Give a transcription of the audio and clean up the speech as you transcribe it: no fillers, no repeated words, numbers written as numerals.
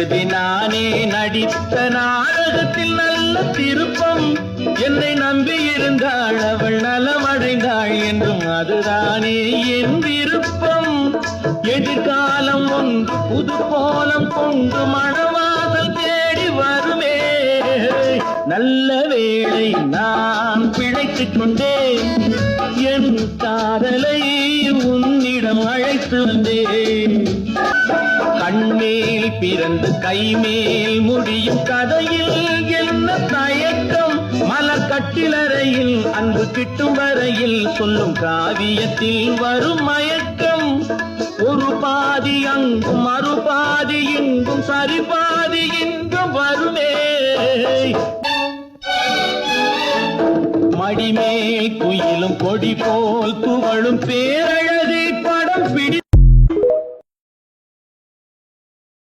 எழுதி நானே நடித்த நாடகத்தில் நல்ல திருப்பம். என்னை நம்பி இருந்தாள் அவள் நலமடைந்தாள் என்றும் அதுதானே என் விருப்பம். எதிர்காலம் ஒன்று புது கோலம் கொண்டு மணவாசல் தேடி வருமே. நல்ல வேளை நான் பிழைத்துக் கொண்டேன், என் காதலை உன்னிடம் அழைத்து வந்தேன். கண்மேல் பிறந்து கைமேல் முடியும் கதையில் என்ன தயக்கம். மலர் கட்டிலறையில் அன்பு கிட்டும் வரையில் சொல்லும் காவியத்தில் வரும் மயக்கம். ஒரு பாதி அங்கும் மறுபாதி இங்கும் சரிபாதி இங்கும் வருமே. மடிமேல் குயிலும் கொடி போல் துவளும் பேரழ